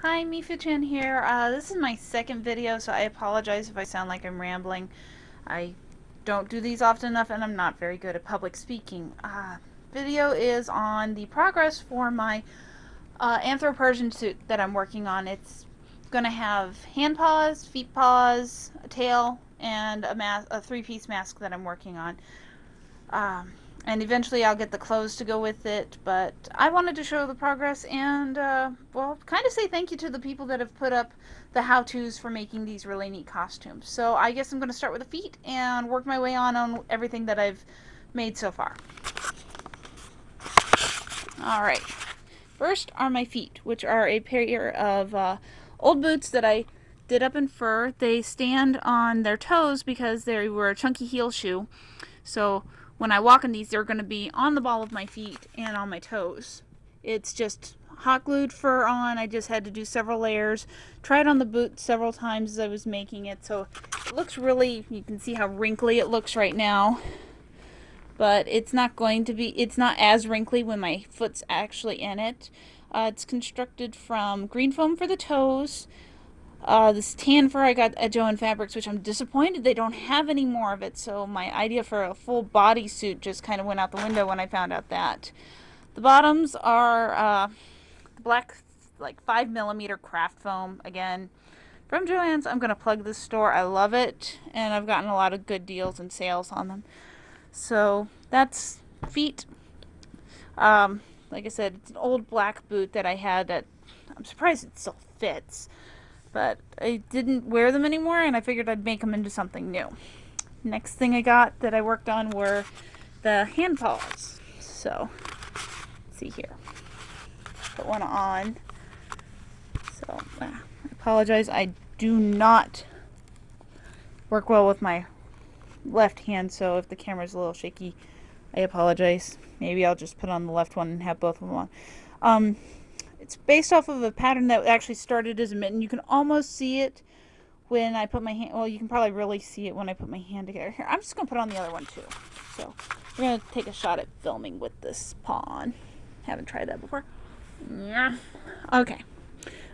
Hi, Mifa-chan here. This is my second video, so I apologize if I sound like I'm rambling. I don't do these often enough, and I'm not very good at public speaking. Video is on the progress for my Anthro Persian suit that I'm working on. It's going to have hand paws, feet paws, a tail, and a three-piece mask that I'm working on. And eventually I'll get the clothes to go with it, but I wanted to show the progress and, well, kind of say thank you to the people that have put up the how-tos for making these really neat costumes. So I guess I'm going to start with the feet and work my way on everything that I've made so far. Alright, first are my feet, which are a pair of old boots that I did up in fur. They stand on their toes because they were a chunky heel shoe. So when I walk in these, they're going to be on the ball of my feet and on my toes. It's just hot glued fur on. I just had to do several layers. Tried on the boot several times as I was making it, so it looks really, you can see how wrinkly it looks right now. But it's not going to be, it's not as wrinkly when my foot's actually in it. It's constructed from green foam for the toes. This tan fur I got at Joann Fabrics, which I'm disappointed they don't have any more of it, so my idea for a full body suit just kind of went out the window when I found out that. The bottoms are black, like 5mm craft foam, again, from Joann's. I'm going to plug this store. I love it, and I've gotten a lot of good deals and sales on them. So that's feet. Like I said, it's an old black boot that I had that I'm surprised it still fits. But I didn't wear them anymore, and I figured I'd make them into something new. Next thing I got that I worked on were the hand paws. So, let's see here. Put one on. So, I apologize. I do not work well with my left hand, so if the camera's a little shaky, I apologize. Maybe I'll just put on the left one and have both of them on. It's based off of a pattern that actually started as a mitten. You can almost see it when I put my hand, well, you can probably really see it when I put my hand together. Here, I'm just going to put on the other one too. So we're going to take a shot at filming with this paw on. Haven't tried that before. Okay.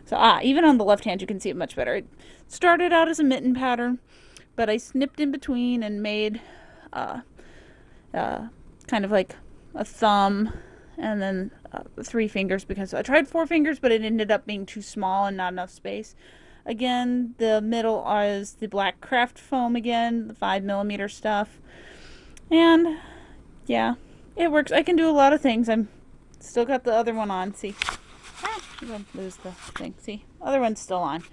So even on the left hand you can see it much better. It started out as a mitten pattern, but I snipped in between and made kind of like a thumb and then 3 fingers, because I tried 4 fingers but it ended up being too small and not enough space. Again, the middle is the black craft foam again, the 5mm stuff. And yeah, it works. I can do a lot of things. I'm still got the other one on. See, I'm gonna lose the thing. See, other one's still on.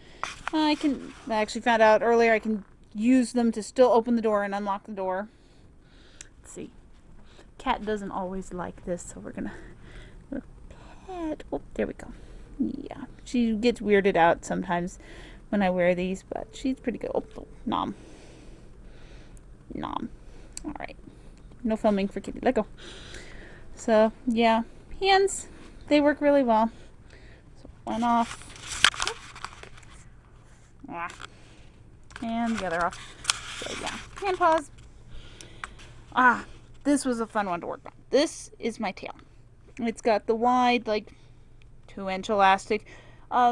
I actually found out earlier I can use them to still open the door and unlock the door. Let's see. Cat doesn't always like this, so we're gonna pet. Oh, there we go. Yeah, she gets weirded out sometimes when I wear these, but she's pretty good. Oh, nom. Nom. Alright. No filming for Kitty. Let go. So, yeah. Hands, they work really well. So, one off. And the other off. So, yeah. Hand paws. This was a fun one to work on. This is my tail. It's got the wide, like, 2-inch elastic.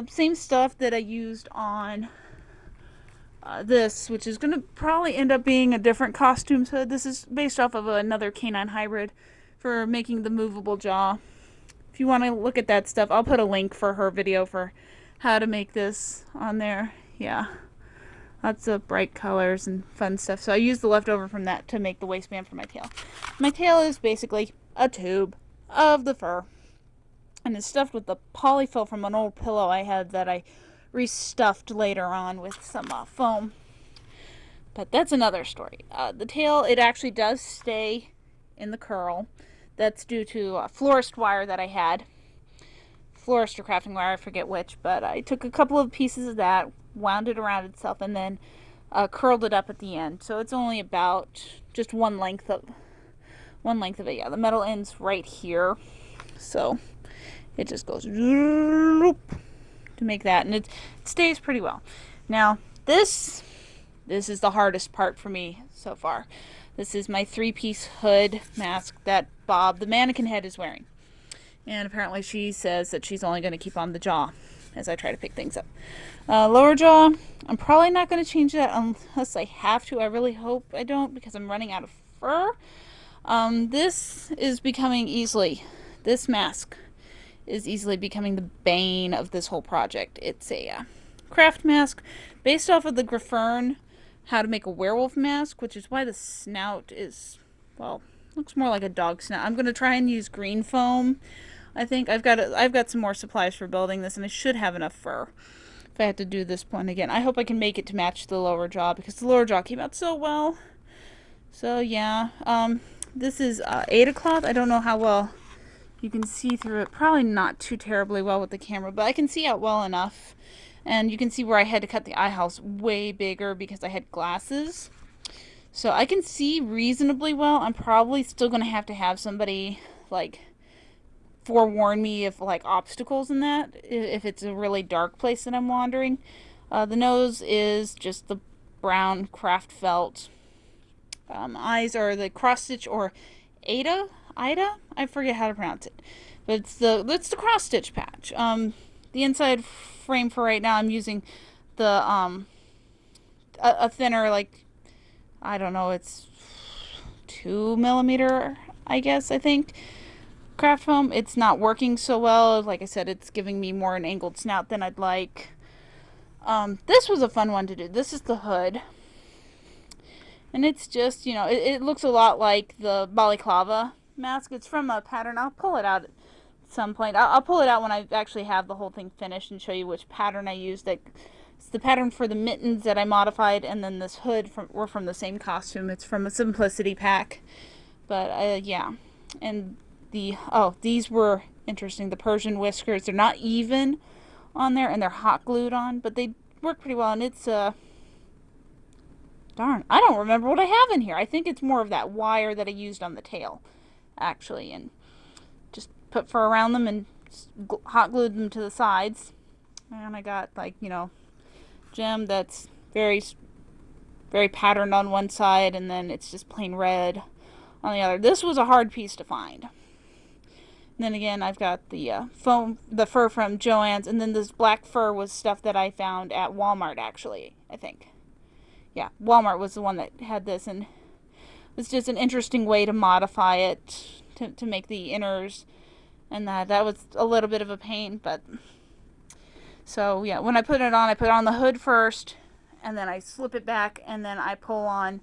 Same stuff that I used on this, which is going to probably end up being a different costume. So this is based off of another CanineHybrid for making the movable jaw. If you want to look at that stuff, I'll put a link for her video for how to make this on there. Yeah. Lots of bright colors and fun stuff. So I used the leftover from that to make the waistband for my tail. My tail is basically a tube of the fur. And it's stuffed with the polyfill from an old pillow I had that I restuffed later on with some foam. But that's another story. The tail, it actually does stay in the curl. That's due to a florist wire that I had. Florist or crafting wire, I forget which. But I took a couple of pieces of that, wound it around itself, and then curled it up at the end. So it's only about just one length of it. Yeah, the metal ends right here. So it just goes to make that, and it stays pretty well. Now this is the hardest part for me so far. This is my 3-piece hood mask that Bob, the mannequin head, is wearing. And apparently she says that she's only going to keep on the jaw. as I try to pick things up. Lower jaw, I'm probably not going to change that unless I have to. I really hope I don't because I'm running out of fur. This is becoming this mask is easily becoming the bane of this whole project. It's a craft mask based off of the gryphern, how to make a werewolf mask, which is why the snout is, well, looks more like a dog snout. I'm going to try and use green foam. I think I've got some more supplies for building this, and I should have enough fur if I had to do this one again. I hope I can make it to match the lower jaw because the lower jaw came out so well. So yeah, this is Ada cloth. I don't know how well you can see through it. Probably not too terribly well with the camera, but I can see out well enough. And you can see where I had to cut the eye house way bigger because I had glasses. So I can see reasonably well. I'm probably still going to have somebody like forewarn me of like obstacles in that if it's a really dark place that I'm wandering. The nose is just the brown craft felt. Eyes are the cross stitch or Ida, I forget how to pronounce it, but it's the cross stitch patch. The inside frame for right now, I'm using the a thinner, like, I don't know, it's 2mm, I guess, I think, craft foam. It's not working so well. Like I said, it's giving me more an angled snout than I'd like. This was a fun one to do. This is the hood. And it's just, you know, it looks a lot like the balaclava mask. It's from a pattern. I'll pull it out at some point. I'll pull it out when I actually have the whole thing finished and show you which pattern I used. It's the pattern for the mittens that I modified, and then this hood were from the same costume. It's from a Simplicity pack. But, yeah. And these were interesting. The Persian whiskers, they're not even on there, and they're hot glued on, but they work pretty well, and it's, darn, I don't remember what I have in here. I think it's more of that wire that I used on the tail, actually, and just put fur around them and hot glued them to the sides. And I got, like, you know, gem that's very, very patterned on one side, and then it's just plain red on the other. This was a hard piece to find. And then again, I've got the the fur from Joann's, and then this black fur was stuff that I found at Walmart, actually, I think. Yeah, Walmart was the one that had this, and it's just an interesting way to modify it to make the inners, and that was a little bit of a pain. But so yeah, when I put it on, I put on the hood first, and then I slip it back, and then I pull on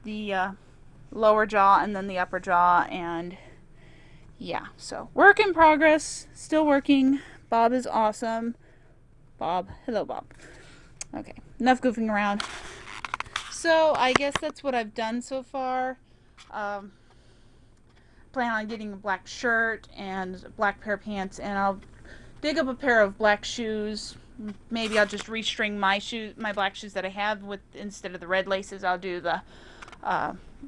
the lower jaw and then the upper jaw, and yeah, so work in progress, still working. Bob is awesome. Bob, hello Bob. Okay, enough goofing around. So I guess that's what I've done so far. Plan on getting a black shirt and a black pair of pants, and I'll dig up a pair of black shoes. Maybe I'll just restring my black shoes that I have with, instead of the red laces, I'll do the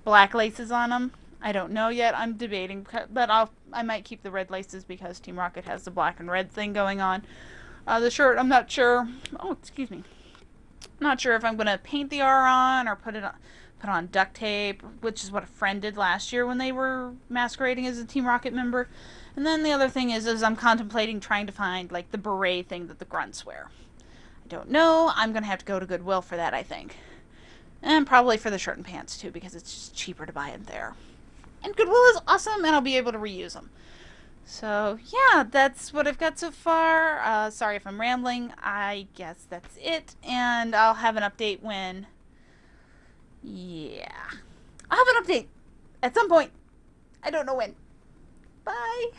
black laces on them. I don't know yet. I'm debating, but I might keep the red laces because Team Rocket has the black and red thing going on. The shirt, I'm not sure. Oh, excuse me. Not sure if I'm going to paint the R on or put on duct tape, which is what a friend did last year when they were masquerading as a Team Rocket member. And then the other thing is I'm contemplating trying to find, like, the beret thing that the grunts wear. I don't know. I'm going to have to go to Goodwill for that, I think. And probably for the shirt and pants, too, because it's just cheaper to buy it there. And Goodwill is awesome, and I'll be able to reuse them. So, yeah, that's what I've got so far. Sorry if I'm rambling. I guess that's it. And I'll have an update when... Yeah. I'll have an update at some point. I don't know when. Bye.